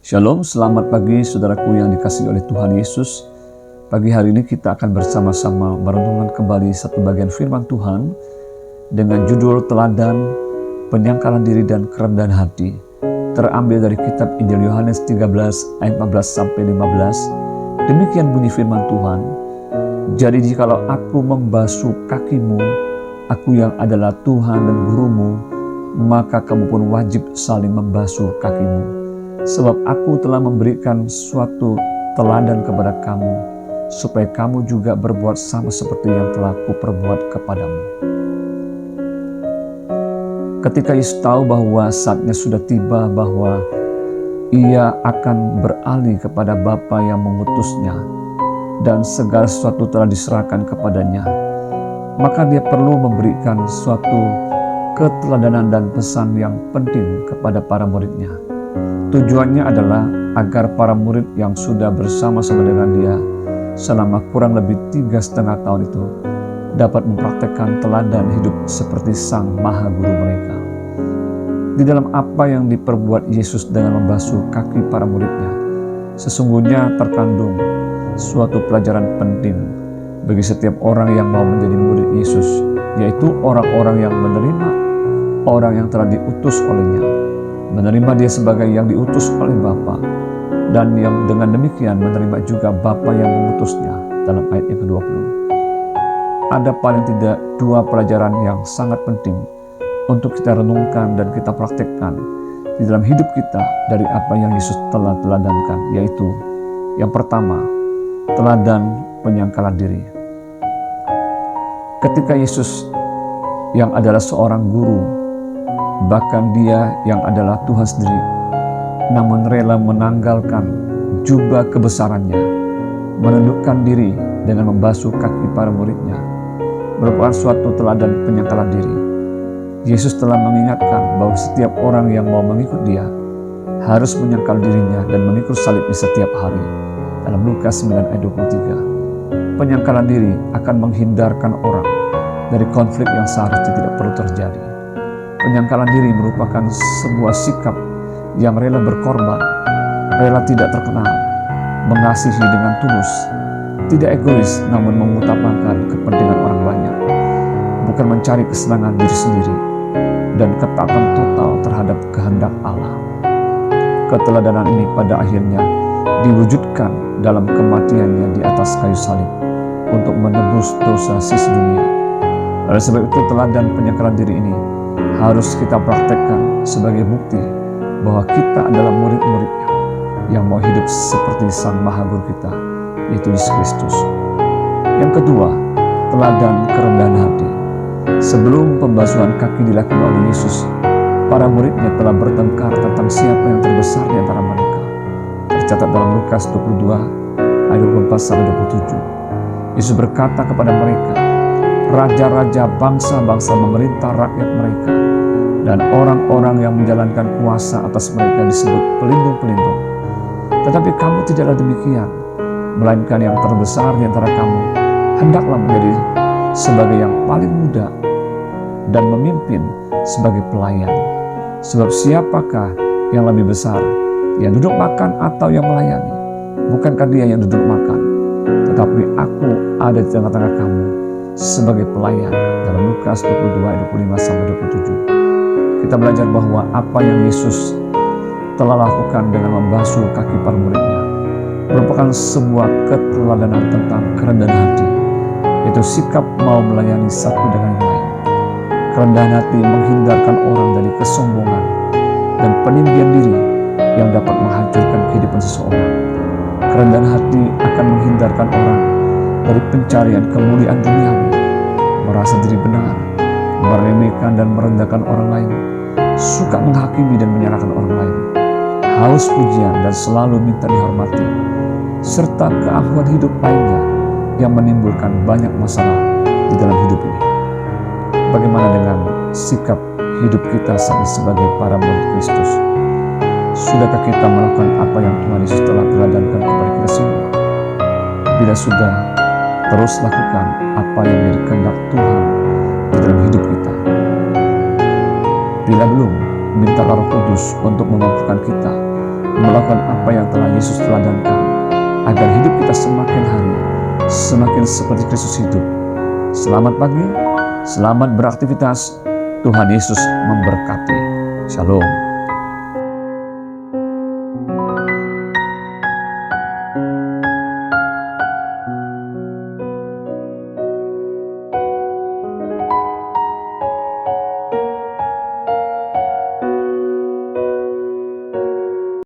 Shalom, selamat pagi saudaraku yang dikasihi oleh Tuhan Yesus. Pagi hari ini kita akan bersama-sama merenungkan kembali satu bagian firman Tuhan dengan judul Teladan Penyangkalan Diri dan Kerendahan Hati. Terambil dari kitab Injil Yohanes 13 ayat 14-15. Demikian bunyi firman Tuhan. Jadi jikalau aku membasuh kakimu, aku yang adalah Tuhan dan gurumu, maka kamu pun wajib saling membasuh kakimu. Sebab aku telah memberikan suatu teladan kepada kamu, supaya kamu juga berbuat sama seperti yang telah kuperbuat kepadamu. Ketika Yesus tahu bahwa saatnya sudah tiba, bahwa ia akan beralih kepada Bapa yang mengutusnya, dan segala sesuatu telah diserahkan kepadanya, maka dia perlu memberikan suatu keteladanan dan pesan yang penting kepada para muridnya. Tujuannya adalah agar para murid yang sudah bersama-sama dengan dia selama kurang lebih 3,5 tahun itu dapat mempraktekkan teladan hidup seperti Sang Maha Guru mereka. Di dalam apa yang diperbuat Yesus dengan membasuh kaki para muridnya, sesungguhnya terkandung suatu pelajaran penting bagi setiap orang yang mau menjadi murid Yesus, yaitu orang-orang yang menerima orang yang telah diutus olehnya, menerima dia sebagai yang diutus oleh Bapa, dan yang dengan demikian menerima juga Bapa yang mengutusnya. Dalam ayat yang ke-20 ada paling tidak 2 pelajaran yang sangat penting untuk kita renungkan dan kita praktekkan di dalam hidup kita dari apa yang Yesus telah teladankan, yaitu yang pertama, teladan penyangkalan diri. Ketika Yesus yang adalah seorang guru, bahkan dia yang adalah Tuhan sendiri, namun rela menanggalkan jubah kebesarannya, menundukkan diri dengan membasuh kaki para muridnya, merupakan suatu teladan penyangkalan diri. Yesus telah mengingatkan bahwa setiap orang yang mau mengikut dia harus menyangkal dirinya dan memikul salibnya setiap hari. Dalam Lukas 9 ayat 23, penyangkalan diri akan menghindarkan orang dari konflik yang seharusnya tidak perlu terjadi. Penyangkalan diri merupakan sebuah sikap yang rela berkorban, rela tidak terkenal, mengasihi dengan tulus, tidak egois namun mengutamakan kepentingan orang banyak, bukan mencari kesenangan diri sendiri, dan ketaatan total terhadap kehendak Allah. Keteladanan ini pada akhirnya diwujudkan dalam kematiannya di atas kayu salib untuk menebus dosa sisa dunia. Oleh sebab itu teladan penyangkalan diri ini harus kita praktekkan sebagai bukti bahwa kita adalah murid-muridnya yang mau hidup seperti Sang Maha Guru kita, yaitu Yesus Kristus. Yang kedua, teladan kerendahan hati. Sebelum pembasuhan kaki dilakukan oleh Yesus, para muridnya telah bertengkar tentang siapa yang terbesar di antara mereka. Tercatat dalam Lukas 22 ayat 24-27. Yesus berkata kepada mereka, raja-raja bangsa-bangsa memerintah rakyat mereka, dan orang-orang yang menjalankan kuasa atas mereka disebut pelindung-pelindung. Tetapi kamu tidaklah demikian, melainkan yang terbesar di antara kamu hendaklah menjadi sebagai yang paling muda, dan memimpin sebagai pelayan. Sebab siapakah yang lebih besar, yang duduk makan atau yang melayani? Bukankah dia yang duduk makan? Tetapi aku ada di tengah-tengah kamu sebagai pelayan. Dalam Lukas 22 ayat 25-27. Kita belajar bahwa apa yang Yesus telah lakukan dengan membasuh kaki para muridnya merupakan sebuah keteladanan tentang kerendahan hati, yaitu sikap mau melayani satu dengan yang lain. Kerendahan hati menghindarkan orang dari kesombongan dan peninggian diri yang dapat menghancurkan kehidupan seseorang. Kerendahan hati akan menghindarkan orang dari pencarian kemuliaan duniawi, merasa diri benar, meremehkan dan merendahkan orang lain, suka menghakimi dan menyalahkan orang lain, haus pujian dan selalu minta dihormati, serta keangkuhan hidup lainnya yang menimbulkan banyak masalah di dalam hidup ini. Bagaimana dengan sikap hidup kita saat ini sebagai para murid Kristus? Sudahkah kita melakukan apa yang Tuhan Yesus telah teladankan kepada kita semua? Bila sudah, terus lakukan apa yang menjadi kehendak Tuhan di dalam hidup kita. Bila belum, minta Roh Kudus untuk memampukan kita melakukan apa yang telah Yesus teladankan, agar hidup kita semakin hari semakin seperti Kristus hidup. Selamat pagi, selamat beraktivitas. Tuhan Yesus memberkati. Shalom.